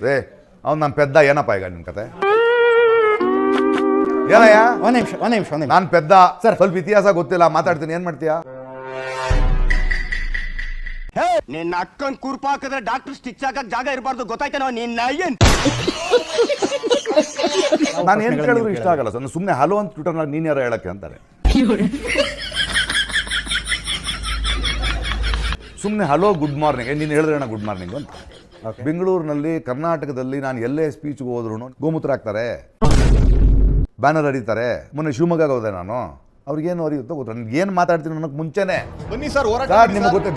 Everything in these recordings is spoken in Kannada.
ರೇ ಅವ್ನು ನಮ್ಮ ಪೆದ್ದ ಏನಪ್ಪ ಈಗ ನಿಮ್ಮ ಕತೆ ಏನಯ್ಯ? ಒಂದ್ ನಿಮಿಷ ನಾನು ಪೆದ್ದ ಸರ್, ಸ್ವಲ್ಪ ಇತಿಹಾಸ ಗೊತ್ತಿಲ್ಲ, ಮಾತಾಡ್ತೀನಿ, ಏನ್ ಮಾಡ್ತೀಯಾ? ನಿನ್ನ ಅಕ್ಕನ್ ಕುರ್ಪ ಹಾಕಿದ್ರೆ ಡಾಕ್ಟರ್ ಸ್ಟಿಚ್ ಹಾಕಕ್ ಜಾಗ ಇರಬಾರ್ದು, ಗೊತ್ತಾಯ್ತೇನೋ ನಿನ್ನ ಏನ್? ನಾನು ಏನ್ ಕೇಳಿದ್ರು ಇಷ್ಟ ಆಗಲ್ಲ ಸರ್, ಸುಮ್ಮನೆ ಹಲೋ ಅಂತ ಟ್ವಿಟರ್ನಾಗ ನೀನ್ ಯಾರು ಹೇಳಕ್ಕೆ ಅಂತಾರೆ. ಸುಮ್ಮನೆ ಹಲೋ ಗುಡ್ ಮಾರ್ನಿಂಗ್, ನೀನು ಹೇಳಿದ್ರೆ ಗುಡ್ ಮಾರ್ನಿಂಗ್ ಅಂತ. ಬೆಂಗಳೂರಿನಲ್ಲಿ, ಕರ್ನಾಟಕದಲ್ಲಿ ನಾನು ಎಲ್ಲೇ ಸ್ಪೀಚ್ಗೆ ಹೋದ್ರು ಗೋಮೂತ್ರ ಹಾಕ್ತಾರೆ, ಬ್ಯಾನರ್ ಹರಿತಾರೆ. ಮೊನ್ನೆ ಶಿವಮೊಗ್ಗ ಹೋದೆ ನಾನು, ಅವ್ರಿಗೇನು ಅರಿಯುತ್ತೋ ಗೊತ್ತ, ನನಗೆ ಏನು ಮಾತಾಡ್ತೀನಿ ಅನ್ನೋಕೆ ಮುಂಚೆನೆ ಬನ್ನಿ ಸರ್, ನಿಮ್ಗೆ ಗೊತ್ತ,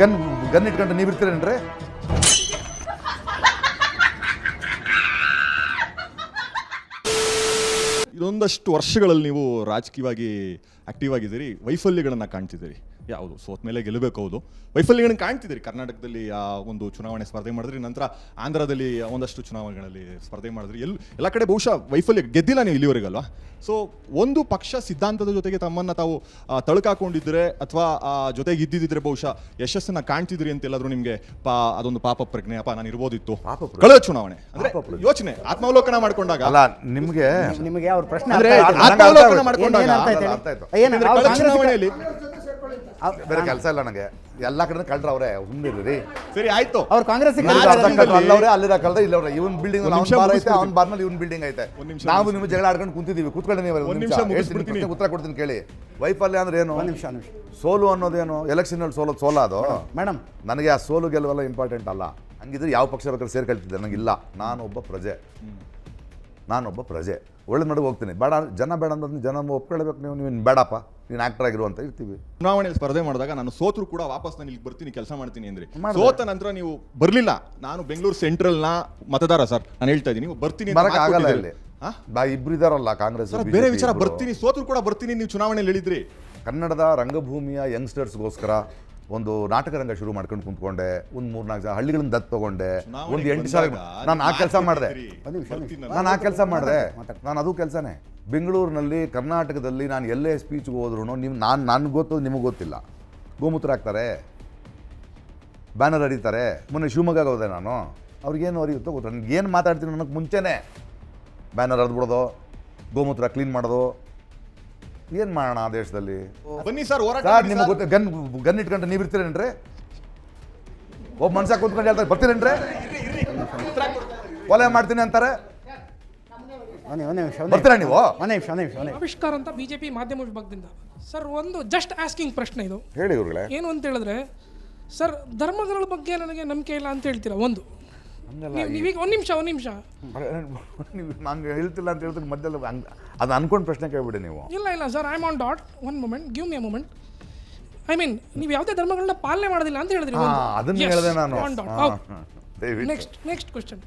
ಗನ್ ಇಟ್ಕೊಂಡು ನೀವು ಇರ್ತೀರೇನ್ರಿ? ಇದೊಂದಷ್ಟು ವರ್ಷಗಳಲ್ಲಿ ನೀವು ರಾಜಕೀಯವಾಗಿ ಆಕ್ಟಿವ್ ಆಗಿದ್ದೀರಿ, ವೈಫಲ್ಯಗಳನ್ನು ಕಾಣ್ತಿದ್ದೀರಿ. ಯಾವುದು ಸೋತ್ ಮೇಲೆ ಗೆಲ್ಲಬೇಕು, ಹೌದು, ವೈಫಲ್ಯಗಳನ್ನು ಕಾಣ್ತಿದ್ದೀರಿ. ಕರ್ನಾಟಕದಲ್ಲಿ ಒಂದು ಚುನಾವಣೆ ಸ್ಪರ್ಧೆ ಮಾಡಿದ್ರಿ, ನಂತರ ಆಂಧ್ರದಲ್ಲಿ ಒಂದಷ್ಟು ಚುನಾವಣೆಗಳಲ್ಲಿ ಸ್ಪರ್ಧೆ ಮಾಡಿದ್ರಿ. ಎಲ್ಲ ಕಡೆ ಬಹುಶಃ ವೈಫಲ್ಯ, ಗೆದ್ದಿಲ್ಲ ನೀವು ಇಲ್ಲಿವರೆಗಲ್ವಾ? ಸೊ ಒಂದು ಪಕ್ಷ ಸಿದ್ಧಾಂತದ ಜೊತೆಗೆ ತಮ್ಮನ್ನು ತಾವು ತಳುಕಾಕೊಂಡಿದ್ದರೆ ಅಥವಾ ಜೊತೆಗೆ ಇದ್ದಿದ್ದರೆ ಬಹುಶಃ ಯಶಸ್ಸನ್ನು ಕಾಣ್ತಿದ್ರಿ ಅಂತ ಎಲ್ಲಾದರೂ ನಿಮಗೆ ಅದೊಂದು ಪಾಪ ಪ್ರಜ್ಞೆ, ಅಪ್ಪ ನಾನು ಇರ್ಬೋದಿತ್ತು ಕಳೆದ ಚುನಾವಣೆ ಅಂದರೆ ಯೋಚನೆ, ಆತ್ಮಾವಲೋಕನ ಮಾಡ್ಕೊಂಡಾಗ ಅಲ್ಲ, ನಿಮಗೆ ಅವ್ರ ಪ್ರಶ್ನೆ ಆತ್ಮಾವಲೋಕನ ಮಾಡ್ಕೊಂಡಾಗ ಚುನಾವಣೆಯಲ್ಲಿ ಬೇರೆ ಕೆಲಸ ಇಲ್ಲ ನನಗೆ, ಎಲ್ಲಾ ಕಡೆ ಕಳ್ರ ಅವ್ರೆ, ಹುಂದಿರ್ರಿ. ಸರಿ ಆಯ್ತು, ಅವ್ರು ಕಾಂಗ್ರೆಸ್ ಅಲ್ಲವ್ರೆ, ಅಲ್ಲಿರ ಕಳ್ದ ಇಲ್ಲವ್ರೆ. ಇವನ್ ಬಿಲ್ಡಿಂಗ್ ಬಾರ್ ಐತೆ, ಅವ್ನ ಬಾರ್ನಲ್ಲಿ ಇವನ್ ಬಿಲ್ಡಿಂಗ್ ಐತೆ. ನಾವು ನಿಮ್ಮ ಜಗಳ ಆಡ್ಕೊಂಡು ಕುಂತಿದೀವಿ, ಕೂತ್ಕೊಳ್ಳಿ ನೀವು. ಉತ್ತರ ಕೊಡ್ತೀನಿ ಕೇಳಿ. ವೈಫಲ್ಯ ಅಂದ್ರೆ ಏನು? ನಿಮಿಷ ಸೋಲು ಅನ್ನೋದೇನು? ಎಲೆಕ್ಷನ್ ಅಲ್ಲಿ ಸೋಲ ಅದು ಮೇಡಮ್. ನನಗೆ ಆ ಸೋಲು ಗೆಲುವೆಲ್ಲ ಇಂಪಾರ್ಟೆಂಟ್ ಅಲ್ಲ. ಹಂಗಿದ್ರೆ ಯಾವ ಪಕ್ಷ ಬೇಕಾದ್ರೆ ಸೇರ್ಕೊಳ್ತಿದ್ದೆ, ನನಗಿಲ್ಲ. ನಾನೊಬ್ಬ ಪ್ರಜೆ, ಒಳ್ಳೆ ನಡುವೆ ಹೋಗ್ತೀನಿ. ಬೇಡ ಜನ ಬೇಡ ಅಂದ್ರೆ ಜನ ಒಪ್ಕೊಳ್ಬೇಕು. ನೀವು ಬೇಡಪ್ಪ, ನೀನು ಆಕ್ಟರ್ ಆಗಿರು ಅಂತ ಇರ್ತೀವಿ. ಚುನಾವಣೆಯಲ್ಲಿ ಸ್ಪರ್ಧೆ ಮಾಡಿದಾಗ ನಾನು ಸೋತ್ರು ಕೂಡ ವಾಪಸ್ ನಾನು ಇಲ್ಲಿ ಬರ್ತೀನಿ, ಕೆಲಸ ಮಾಡ್ತೀನಿ ಅಂದ್ರೆ, ಸೋತ ನಂತರ ನೀವು ಬರ್ಲಿಲ್ಲ. ನಾನು ಬೆಂಗಳೂರು ಸೆಂಟ್ರಲ್ನ ಮತದಾರ ಸರ್, ನಾನು ಹೇಳ್ತಾ ಇದ್ದೀನಿ, ನೀವು ಬರ್ತೀನಿ ಆಗಲ್ಲ. ಇಲ್ಲಿ ಇಬ್ರು ಇದಾರಲ್ಲ ಕಾಂಗ್ರೆಸ್, ಬೇರೆ ವಿಚಾರ. ಬರ್ತೀನಿ, ಸೋತ್ರು ಕೂಡ ಬರ್ತೀನಿ ನೀವು ಚುನಾವಣೆಯಲ್ಲಿ ಹೇಳಿದ್ರಿ. ಕನ್ನಡದ ರಂಗಭೂಮಿಯ ಯಂಗ್ಸ್ಟರ್ಸ್ಗೋಸ್ಕರ ಒಂದು ನಾಟಕ ರಂಗ ಶುರು ಮಾಡ್ಕೊಂಡು ಕುಂತ್ಕೊಂಡೆ. ಒಂದು 3-4 ಹಳ್ಳಿಗಳನ್ನ ದತ್ತು ತಗೊಂಡೆ. ಒಂದು 8 ಸಾವಿರ ನಾನು ಆ ಕೆಲಸ ಮಾಡಿದೆ. ನಾನು ಅದು ಕೆಲಸನೇ. ಬೆಂಗಳೂರಿನಲ್ಲಿ, ಕರ್ನಾಟಕದಲ್ಲಿ ನಾನು ಎಲ್ಲೇ ಸ್ಪೀಚ್ಗೆ ಹೋದ್ರು ನೀವು ನನಗೆ ಗೊತ್ತು, ನಿಮಗೆ ಗೊತ್ತಿಲ್ಲ. ಗೋಮೂತ್ರ ಹಾಕ್ತಾರೆ, ಬ್ಯಾನರ್ ಹರಿತಾರೆ. ಮೊನ್ನೆ ಶಿವಮೊಗ್ಗ ಹೋದೆ ನಾನು, ಅವ್ರಿಗೇನು ಅರಿಯುತ್ತೋ ಗೊತ್ತ, ನನಗೆ ಏನು ಮಾತಾಡ್ತೀನಿ ಅನ್ನೋಕ್ಕೆ ಮುಂಚೆನೆ ಬ್ಯಾನರ್ ಹರಿದ್ಬಿಡೋದು, ಗೋಮೂತ್ರ ಕ್ಲೀನ್ ಮಾಡೋದು. ಏನು ಮಾಡೋಣ ಆ ದೇಶದಲ್ಲಿ? ಬನ್ನಿ ಸರ್, ನಿಮಗೆ ಗೊತ್ತ, ಗನ್ ಇಟ್ಕೊಂಡು ನೀವು ಇರ್ತೀರೇನ್ರಿ? ಒಬ್ಬ ಮನ್ಸಾಗ ಕೂತ್ಕೊಂಡು ಹೇಳ್ತಾರೆ ಬರ್ತೀರೇನ್ರಿ? ಕೊಲೆ ಮಾಡ್ತೀನಿ ಅಂತಾರೆ, ಬರ್ತೀರಾ ನೀವು? ಆವಿಷ್ಕಾರ ಅಂತ ಬಿಜೆಪಿ ಮಾಧ್ಯಮ ವಿಭಾಗದಿಂದ ಸರ್ ಒಂದು ಜಸ್ಟ್ ಆಸ್ಕಿಂಗ್ ಪ್ರಶ್ನೆ ಇದು. ಹೇಳಿ ಇವ್ರುಗಳೇ. ಏನು ಅಂತ ಹೇಳಿದ್ರೆ ಸರ್, ಧರ್ಮಗಳ ಬಗ್ಗೆ ನನಗೆ ನಂಬಿಕೆ ಇಲ್ಲ ಅಂತ ಹೇಳ್ತೀರಾ. ಒಂದು ನೀವೀಗ ಒಂದು ನಿಮಿಷ ನಾನು ಹೇಳ್ತಿಲ್ಲ ಅಂತ ಹೇಳ್ತೀನಿ ಮಧ್ಯದಲ್ಲಿ, ಅದು ಅನ್ಕೊಂಡು ಪ್ರಶ್ನೆ ಕೇಳ್ಬಿಡಿ ನೀವು. ಇಲ್ಲ sir, I am on dot. One moment, give me a moment. I mean, ನೀವು ಯಾವುದೇ ಧರ್ಮಗಳನ್ನ ಪಾಲನೆ ಮಾಡೋದಿಲ್ಲ ಅಂತ ಹೇಳಿದ್ರಿ. ಅದನ್ನ ಹೇಳಿದೆ ನಾನು. ನೆಕ್ಸ್ಟ್ ಕ್ವಶನ್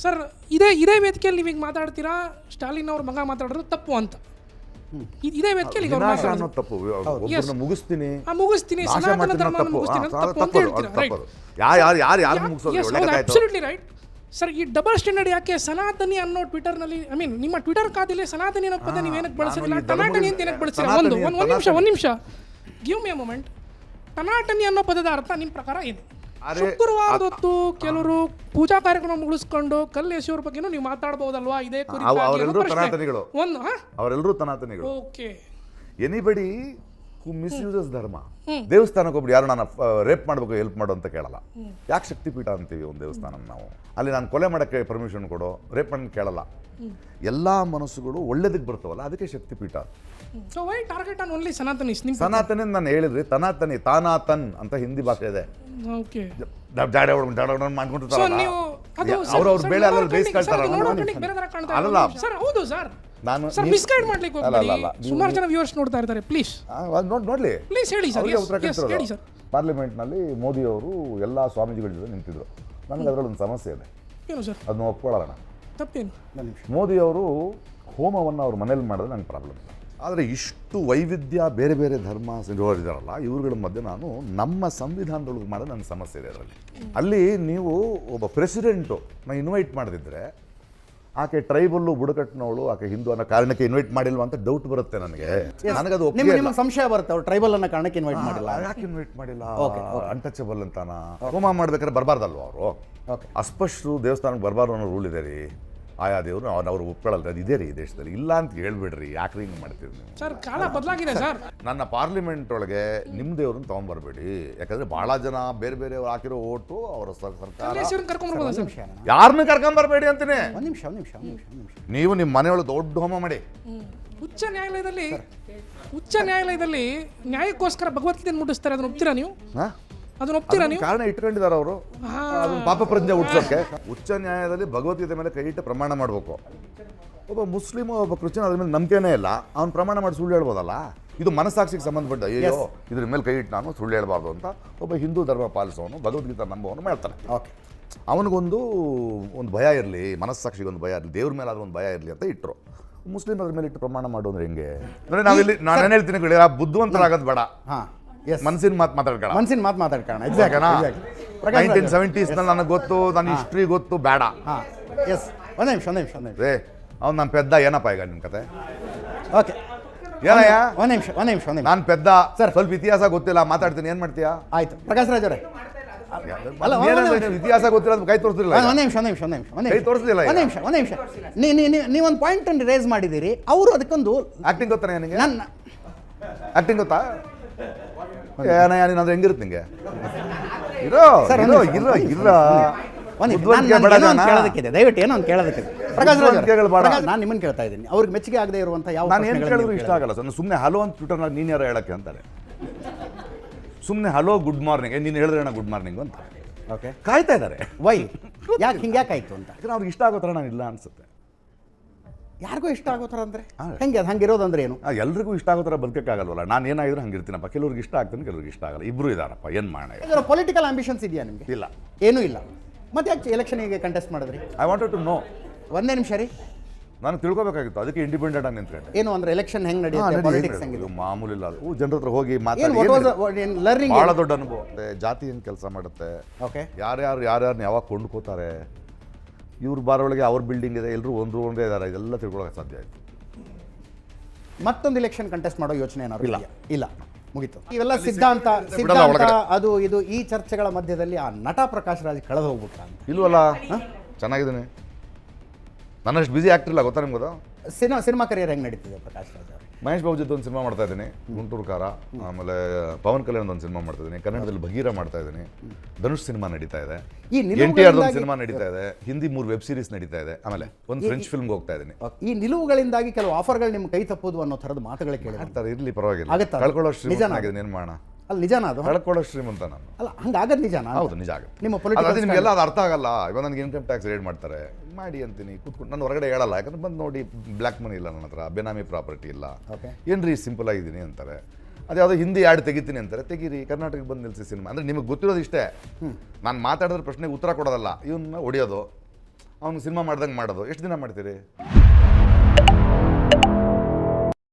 ಸರ್, ಇದೇ ವೇದಿಕೆಯಲ್ಲಿ ನೀವೀಗ ಮಾತಾಡ್ತೀರಾ, ಸ್ಟಾಲಿನ್ ಅವ್ರ ಮಗ ಮಾತಾಡೋದು ತಪ್ಪು ಅಂತ. ಇದೇ ವೇದಿಕೆಯಲ್ಲಿ ತಪ್ಪು ಮುಗಿಸ್ತೀನಿ, ಸನಾತನ ಧರ್ಮ ಮುಗಿಸ್ತೀನಿ ಅಂತ ತಪ್ಪು ಅಂತ ಹೇಳ್ತೀರಾ? Absolutely right sir. ಈ ಡಬಲ್ ಸ್ಟ್ಯಾಂಡರ್ಡ್ ಯಾಕೆ? ಸನಾತನಿ ಅನ್ನೋ ಟ್ವಿಟರ್ನಲ್ಲಿ, ಐ ಮೀನ್ ನಿಮ್ಮ ಟ್ವಿಟರ್ ಖಾತೆಯಲ್ಲಿ ಸನಾತನಿ ಅನ್ನೋ ಪದ ನೀವೇನಕ್ಕೆ ಬಳಸಿಲ್ಲ, ಟನಾಟನಿ ಅಂತ ಏನಕ್ಕೆ ಬಳಸಿಲ್ಲ? ಒಂದು ನಿಮಿಷ ಗಿವ್ ಮಿ ಅ ಮೊಮೆಂಟ್. ಟನಾಟನಿ ಅನ್ನೋ ಪದದ ಅರ್ಥ ನಿಮ್ಮ ಪ್ರಕಾರ ಏನು? ಶುಕ್ರವಾರದ ಹೊತ್ತು ಕೆಲವರು ಪೂಜಾ ಕಾರ್ಯಕ್ರಮ ಮುಗಿಸ್ಕೊಂಡು ಕಲ್ಲು ಎಸೆಯೋರ ಬಗ್ಗೆನೂ ನೀವು ಮಾತಾಡಬಹುದಲ್ವಾ? ಇದೇ ಅವರೆಲ್ಲರೂ ತನಾತನಿಗಳು. ಓಕೆ, ಎನಿಬಡಿ ಹೂ ಮಿಸ್ಯೂಸಸ್ ಧರ್ಮ. ದೇವಸ್ಥಾನಕ್ಕೆ ಒಬ್ರು ಯಾರು ನಾನು ರೇಪ್ ಮಾಡಬೇಕು, ಹೆಲ್ಪ್ ಮಾಡು ಅಂತ ಕೇಳಲ್ಲ. ಯಾಕೆ ಶಕ್ತಿಪೀಠ ಅಂತೀವಿ ಒಂದು ದೇವಸ್ಥಾನ ನಾವು? ಅಲ್ಲಿ ನಾನು ಕೊಲೆ ಮಾಡೋಕ್ಕೆ ಪರ್ಮಿಷನ್ ಕೊಡು, ರೇಪ್ ಮಾಡಿ ಕೇಳಲ್ಲ. ಎಲ್ಲ ಮನಸ್ಸುಗಳು ಒಳ್ಳೇದಕ್ಕೆ ಬರ್ತಾವಲ್ಲ, ಅದಕ್ಕೆ ಶಕ್ತಿಪೀಠ. ಸನಾತನಿ ನಾನು ಹೇಳಿದ್ರಿ, ತನಾತನಿ, ತಾನಾತನ್ ಅಂತ ಹಿಂದಿ ಭಾಷೆ ಇದೆ. ಮಾಡ್ಕೊಂಡಿರ್ತಾರಲ್ಲ ಅವ್ರವ್ರ ಬೇಳೆ ಅಲ್ಲ ಬೇಯಿಸ್ಕೊಳ್ತಾರಲ್ಲ. ನಾನು ಸುಮಾರು ಜನ ವ್ಯೂವರ್ಸ್ ನೋಡ್ತಾ ಇರ್ತಾರೆ, ಪ್ಲೀಸ್ ನೋಡ್ಲಿ, ಪ್ಲೀಸ್ ಹೇಳಿ ಸರ್. ಪಾರ್ಲಿಮೆಂಟ್ನಲ್ಲಿ ಮೋದಿ ಅವರು ಎಲ್ಲ ಸ್ವಾಮೀಜಿಗಳ ಜೊತೆ ನಿಂತಿದ್ರು. ನನಗೆ ಅದರಲ್ಲೊಂದು ಸಮಸ್ಯೆ ಇದೆ, ಅದನ್ನ ಒಪ್ಕೊಳ್ಳೋಣ. ತಪ್ಪೇನು? ಮೋದಿ ಅವರು ಹೋಮವನ್ನು ಅವ್ರ ಮನೇಲಿ ಮಾಡಿದ್ರೆ ನಂಗೆ ಪ್ರಾಬ್ಲಮ್. ಆದರೆ ಇಷ್ಟು ವೈವಿಧ್ಯ, ಬೇರೆ ಬೇರೆ ಧರ್ಮ ಇದ್ದಾರಲ್ಲ, ಇವ್ರುಗಳ ಮಧ್ಯೆ ನಾನು ನಮ್ಮ ಸಂವಿಧಾನದೊಳಗೆ ಮಾಡೋದು ನನ್ನ ಸಮಸ್ಯೆ ಇದೆ. ಅದರಲ್ಲಿ ಅಲ್ಲಿ ನೀವು ಒಬ್ಬ ಪ್ರೆಸಿಡೆಂಟು ನಾನು ಇನ್ವೈಟ್ ಮಾಡದಿದ್ದರೆ, ಆಕೆ ಟ್ರೈಬಲ್ಲು, ಬುಡಕಟ್ಟಿನವಳು, ಆಕೆ ಹಿಂದೂ ಅನ್ನೋ ಕಾರಣಕ್ಕೆ ಇನ್ವೈಟ್ ಮಾಡಿಲ್ವಾ ಅಂತ ಡೌಟ್ ಬರುತ್ತೆ ನನಗೆ. ನನಗದು ಸಂಶಯ ಬರುತ್ತೆ, ಅವ್ರು ಟ್ರೈಬಲ್ ಅನ್ನೋ ಕಾರಣಕ್ಕೆ ಇನ್ವೈಟ್ ಮಾಡಿಲ್ಲ. ಯಾಕೆ ಇನ್ವೈಟ್ ಮಾಡಿಲ್ಲ? ಅನ್ಟಚಬಲ್ ಅಂತಾನ? ಹೋಮ ಮಾಡ್ಬೇಕಾದ್ರೆ ಬರಬಾರ್ದಲ್ವ ಅವರು? ಓಕೆ. ಅಸ್ಪೃಶ್ಯರು ದೇವಸ್ಥಾನಕ್ಕೆ ಬರಬಾರ್ದು ಅನ್ನೋ ರೂಲ್ ಇದೆ ರೀ. ಆಯಾ ದೇವರು ಅವ್ರು ಒಪ್ಕೊಳ್ಳಲ್ಲ, ಅದು ಇದೆ ರೀ ಈ ದೇಶದಲ್ಲಿ. ಇಲ್ಲ ಅಂತ ಹೇಳ್ಬಿಡ್ರಿ, ಯಾಕ್ರಿ ಹಿಂಗೆ ಮಾಡ್ತೀರಿ ನೀವು? ಸರ್ ಕಾಲ ಬದಲಾಗಿದೆ ಸರ್. ನನ್ನ ಪಾರ್ಲಿಮೆಂಟ್ ಒಳಗೆ ನಿಮ್ಮ ದೇವ್ರನ್ನ ತೊಗೊಂಬರ್ಬೇಡಿ, ಯಾಕಂದ್ರೆ ಭಾಳ ಜನ ಬೇರೆ ಬೇರೆ ಹಾಕಿರೋ ಓಟು ಅವರ ಸರ್ಕಾರ ಕರ್ಕೊಂಡ್ಬರ್ಬೋದಾ ಸರ್? ಯಾರನ್ನ ಕರ್ಕೊಂಬರ್ಬೇಡಿ ಅಂತೀನಿ. ಒಂದು ನಿಮಿಷ ನೀವು ನಿಮ್ಮ ಮನೆಯೊಳಗೆ ದೊಡ್ಡ ಹೋಮ ಮಾಡಿ. ಉಚ್ಚ ನ್ಯಾಯಾಲಯದಲ್ಲಿ ನ್ಯಾಯಕ್ಕೋಸ್ಕರ ಭಗವದ್ಗೀತೆ ಮುಟ್ಟಿಸ್ತಾರೆ, ಅದನ್ನ ಒಪ್ತೀರಾ ನೀವು? ಅದನ್ನ ಒಪ್ತೀರಾ ನೀವು? ಕಾರಣ ಇಟ್ಕೊಂಡಿದ್ದಾರೆ ಅವರು, ಅದನ್ನ ಪಾಪ ಪ್ರಜ್ಞೆ ಹುಟ್ಟಿಸೋಕೆ. ಉಚ್ಚ ನ್ಯಾಯಾಲಯದಲ್ಲಿ ಭಗವದ್ಗೀತೆ ಮೇಲೆ ಕೈ ಇಟ್ಟು ಪ್ರಮಾಣ ಮಾಡಬೇಕು. ಒಬ್ಬ ಮುಸ್ಲಿಮು ಒಬ್ಬ ಕ್ರಿಶ್ಚಿಯನ್ ಅದ್ರ ಮೇಲೆ ನಂಬಿಕೆನೇ ಇಲ್ಲ, ಅವ್ನು ಪ್ರಮಾಣ ಮಾಡಿ ಸುಳ್ಳು ಹೇಳ್ಬೋದಲ್ಲ? ಇದು ಮನಸ್ಸಾಕ್ಷಿಗೆ ಸಂಬಂಧಪಟ್ಟ. ಅಯ್ಯೋ ಇದ್ರ ಮೇಲೆ ಕೈ ಇಟ್ಟು ನಾನು ಸುಳ್ಳು ಹೇಳ್ಬಾರ್ದು ಅಂತ ಒಬ್ಬ ಹಿಂದೂ ಧರ್ಮ ಪಾಲಿಸೋನು, ಭಗವದ್ಗೀತೆ ನಂಬೋನು ಮಾಡ್ತಾನೆ. ಓಕೆ. ಅವನಿಗೊಂದು ಭಯ ಇರಲಿ, ಮನಸ್ಸಾಕ್ಷಿಗೆ ಒಂದು ಭಯ ಇರಲಿ, ದೇವ್ರ ಮೇಲೆ ಆದ್ರೂ ಒಂದು ಭಯ ಇರಲಿ ಅಂತ ಇಟ್ಟರು. ಮುಸ್ಲಿಮ್ ಅದ್ರ ಮೇಲೆ ಇಟ್ಟು ಪ್ರಮಾಣ ಮಾಡೋದ್ರೆ ಹೆಂಗೆ? ಅಂದರೆ ನಾವಿಲ್ಲಿ ನಾನು ಏನು ಹೇಳ್ತೀನಿ, ಬುದ್ಧಿವಂತರಾಗೋದು ಬೇಡ, ಹಾಂ, ಎಸ್, ಮನಸ್ಸಿನ ಮಾತು ಮಾತಾಡ್ಕೊಳ್ಳ. ಮನಸ್ಸಿನ ಮಾತು ಮಾತಾಡ್ಕೊಳ್ಳೋಣ. 1970s ನನಗೆ ಗೊತ್ತು, ನನ್ನ ಹಿಸ್ಟ್ರಿ ಗೊತ್ತು, ಬೇಡ. ಹಾಂ, ಎಸ್, ಒಂದು ನಿಮಿಷ ರೇ ಅವ್ನು ನಮ್ಮ ಪೆದ್ದ ಏನಪ್ಪ ಈಗ ನಿಮ್ಮ ಕತೆ? ಓಕೆ, ಏನಯ್ಯ? ಒಂದು ನಿಮಿಷ ನಾನು ಪೆದ್ದ ಸರ್, ಸ್ವಲ್ಪ ಇತಿಹಾಸ ಗೊತ್ತಿಲ್ಲ, ಮಾತಾಡ್ತೀನಿ, ಏನು ಮಾಡ್ತೀಯಾ? ಆಯ್ತು ಪ್ರಕಾಶ್ ರಾಜ್ ಅವರೇ, ಅಲ್ಲ, ಇತಿಹಾಸ ಗೊತ್ತಿಲ್ಲ, ಕೈ ತೋರಿಸ್ತಿಲ್ಲ. ಒಂದು ನಿಮಿಷ ಕೈ ತೋರಿಸ್ಲಿಲ್ಲ. ಒಂದು ನಿಮಿಷ ನೀವೊಂದು ಪಾಯಿಂಟ್ ಅನ್ನು ರೇಸ್ ಮಾಡಿದ್ದೀರಿ, ಅವರು ಅದಕ್ಕೊಂದು ಆಕ್ಟಿಂಗ್ ಗೊತ್ತಾನೆ ನನಗೆ? ನನ್ನ ಆಕ್ಟಿಂಗ್ ಗೊತ್ತಾ? ಏನಯ್ಯ ನೀನು ಅಂದ್ರೆ ಹೆಂಗಿರುತ್ತೆ ನಿಂಗೆ? ಇರೋ ಕೇಳೋದಕ್ಕಿದೆ, ದಯವಿಟ್ಟು ಏನೋ ಒಂದು ಕೇಳೋದಕ್ಕಿದೆ. ಪ್ರಕಾಶ್ ರಾಜ್, ನಾನು ನಿಮ್ಮನ್ನು ಕೇಳ್ತಾ ಇದ್ದೀನಿ, ಅವ್ರಿಗೆ ಮೆಚ್ಚುಗೆ ಆಗದೆ ಇರುವಂಥ ಯಾವ ನಾನು ಏನು ಕೇಳಿದ್ರು ಇಷ್ಟ ಆಗಲ್ಲ ಸರ್. ಸುಮ್ಮನೆ ಹಲೋ ಅಂತ ಟ್ವಿಟರ್ನಾಗ ನೀನು ಯಾರೋ ಹೇಳಕ್ಕೆ ಅಂತಾರೆ. ಸುಮ್ಮನೆ ಹಲೋ ಗುಡ್ ಮಾರ್ನಿಂಗ್, ನೀನು ಹೇಳಿದ್ರೆ ಗುಡ್ ಮಾರ್ನಿಂಗ್ ಅಂತ. ಓಕೆ, ಕಾಯ್ತಾ ಇದ್ದಾರೆ. ವೈ ಯಾಕಾಯ್ತು ಅಂತ. ಯಾಕಂದ್ರೆ ಅವ್ರಿಗೆ ಇಷ್ಟ ಆಗೋ ಥರ ನಾನು ಇಲ್ಲ ಅನ್ಸುತ್ತೆ. ಯಾರಿಗೂ ಇಷ್ಟ ಆಗೋ ಥರ ಅಂದರೆ ಹೆಂಗೆ? ಅದು ಹಂಗಿರೋದಂದ್ರೆ ಏನು? ಎಲ್ರಿಗೂ ಇಷ್ಟ ಆಗೋ ಥರ ಬದುಕಕ್ಕಾಗಲ್ವಲ್ಲ. ನಾನು ಏನಾಗಿದ್ರು ಹಂಗಿರ್ತೀನಪ್ಪ. ಕೆಲವ್ರಿಗೆ ಇಷ್ಟ ಆಗ್ತೀನಿ, ಕೆಲವ್ರಿಗೆ ಇಷ್ಟ ಆಗಲ್ಲ. ಇಬ್ಬರು ಇದ್ದಾರಪ್ಪ, ಏನು ಮಾಡೋಣ? ಇದರ ಪೊಲಿಟಿಕಲ್ ಆಂಬಿಷನ್ಸ್ ಇದೆಯಾ ನಿಮಗೆ? ಇಲ್ಲ, ಏನೂ ಇಲ್ಲ. ಮತ್ತೆ ಯಾಕೆ ಎಲೆಕ್ಷನ್ಗೆ ಕಂಟೆಸ್ಟ್ ಮಾಡಿದ್ರಿ? I wanted to know. ಒಂದೇ ನಿಮಿಷ ರೀ, ನಾನು ತಿಳ್ಕೊಬೇಕಾಗಿತ್ತು, ಅದಕ್ಕೆ ಇಂಡಿಪೆಂಡೆಂಟ್ ಆಗಿ ನಿಂತ್ಕೊಂಡೆ. ಏನು ಅಂದ್ರೆ ಎಲೆಕ್ಷನ್ ಹೆಂಗೆ ನಡೆಯುತ್ತೆ, ಪಾಲಿಟಿಕ್ಸ್ ಹೆಂಗಿದೆ? ಮಾಮೂಲಿ ಇಲ್ಲ ಅದು. ಜನರ ಹತ್ರ ಹೋಗಿ ಏನು ಮಾತಾಡಿ ಲರ್ನಿಂಗ್ ಭಾಳ ದೊಡ್ಡ ಅನುಭವ. ಜಾತಿ ಹೆಂಗೆ ಕೆಲಸ ಮಾಡುತ್ತೆ, ಓಕೆ, ಯಾರ್ಯಾರನ್ನ ಯಾವಾಗ ಕೊಂಡ್ಕೋತಾರೆ, ಇವ್ರ ಬಾರೊಳಗೆ ಅವ್ರ ಬಿಲ್ಡಿಂಗ್ ಇದೆ, ಎಲ್ಲರೂ ಒಂದೇ ಇದ್ದಾರೆ, ಇದೆಲ್ಲ ತಿಳ್ಕೊಳ್ಳೋಕೆ ಸಾಧ್ಯ ಆಯಿತು. ಮತ್ತೊಂದು ಎಲೆಕ್ಷನ್ ಕಂಟೆಸ್ಟ್ ಮಾಡೋ ಯೋಚನೆ ಏನಾದ್ರು ಇಲ್ಲ. ಇಲ್ಲ, ಮುಗೀತು. ಇವೆಲ್ಲ ಸಿದ್ಧಾಂತ ಅದು ಇದು ಈ ಚರ್ಚೆಗಳ ಮಧ್ಯದಲ್ಲಿ ಆ ನಟ ಪ್ರಕಾಶ್ ರಾಜ್ ಕಳೆದು ಹೋಗ್ಬಿಟ್ಟ ಅಂತ. ಇಲ್ವಲ್ಲ, ಚೆನ್ನಾಗಿದ್ದೀನಿ. ನನ್ನಷ್ಟು ಬಿಸಿ ಆಗ್ತಿಲ್ಲ, ಗೊತ್ತಾ ನಿಮ್ಗೆ? ಸಿನಿಮಾ ಕರಿಯರ್ ಹೆಂಗೆ ನಡೀತಿದೆ ಪ್ರಕಾಶ್ ರಾಜ್ ಅವರು? ಮಹೇಶ್ ಬಾಬು ಜೊತೆ ಒಂದು ಸಿನಿಮಾ ಮಾಡ್ತಾ ಇದ್ದೀನಿ, ಗುಂಟೂರು ಕಾರ. ಆಮೇಲೆ ಪವನ್ ಕಲ್ಯಾಣ್ ಒಂದು ಸಿನಿಮಾ ಮಾಡ್ತಾ ಇದ್ದೀನಿ, ಕನ್ನಡದಲ್ಲಿ ಭಗೀರ ಮಾಡ್ತಾ ಇದ್ದೀನಿ, ಧನುಷ್ ಸಿನಿಮಾ ನಡೀತಾ ಇದೆ, NTR ಒಂದು ಸಿನಿಮಾ ನಡೀತಾ ಇದೆ, ಹಿಂದಿ 3 ವೆಬ್ ಸೀರೀಸ್ ನಡೀತಾ ಇದೆ, ಆಮೇಲೆ ಒಂದು ಫ್ರೆಂಚ್ ಫಿಲ್ಮ್ಗೆ ಹೋಗ್ತಾ ಇದ್ದೀನಿ. ಈ ನಿಲುವುಗಳಿಂದಾಗಿ ಕೆಲವು ಆಫರ್ಗಳು ನಿಮ್ಮ ಕೈ ತಪ್ಪೋದು ಅನ್ನೋ ಥರದ ಮಾತುಗಳು ಕೇಳಿ ಆಗ್ತಾರೆ. ಇರಲಿ, ಪರವಾಗಿಲ್ಲ. ಆಗುತ್ತಾ? ಕಳ್ಕೊಳ್ಳೋ ಶ್ರೀಮಂತ ಆಗಿದೆ, ಏನು ಮಾಡೋಣ? ಅಲ್ಲ, ನಿಜಾನ ಅದು? ಕಳ್ಕೊಳ್ಳೋ ಶ್ರೀಮಂತ ನಾನು. ಅಲ್ಲ, ಹಂಗಾಗದು ನಿಜಾನ? ಹೌದು, ನಿಜ ಆಗುತ್ತೆ. ನಿಮ್ಮ ಅದೇ ನಿಮಗೆಲ್ಲ ಅದು ಅರ್ಥ ಆಗಲ್ಲ. ಇವಾಗ ನನಗೆ ಇನ್ಕಮ್ ಟ್ಯಾಕ್ಸ್ ರೇಡ್ ಮಾಡ್ತಾರೆ, ಮಾಡಿ ಅಂತೀನಿ, ಕೂತ್ಕೊಂಡು ನಾನು ಹೊರಗಡೆ ಹೇಳಲ್ಲ. ಯಾಕಂದ್ರೆ ಬಂದು ನೋಡಿ, ಬ್ಲ್ಯಾಕ್ ಮನಿ ಇಲ್ಲ ನನ್ನ ಹತ್ರ, ಬೆನಾಮಿ ಪ್ರಾಪರ್ಟಿ ಇಲ್ಲ, ಏನ್ರಿ ಸಿಂಪಲ್ ಆಗಿದ್ದೀನಿ ಅಂತಾರೆ. ಅದ್ಯಾವುದೋ ಹಿಂದಿ ಆ್ಯಡ್ ತೆಗಿತೀನಿ ಅಂತಾರೆ, ತೆಗೀರಿ, ಕರ್ನಾಟಕಕ್ಕೆ ಬಂದು ನಿಲ್ಲಿಸಿ ಸಿನಿಮಾ. ಅಂದರೆ ನಿಮಗೆ ಗೊತ್ತಿರೋದು ಇಷ್ಟೇ, ನಾನು ಮಾತಾಡಿದ್ರೆ ಪ್ರಶ್ನೆಗೆ ಉತ್ತರ ಕೊಡೋದಲ್ಲ, ಇವನ್ನ ಹೊಡಿಯೋದು, ಅವ್ನು ಸಿನಿಮಾ ಮಾಡ್ದಂಗೆ ಮಾಡೋದು. ಎಷ್ಟು ದಿನ ಮಾಡ್ತೀರಿ?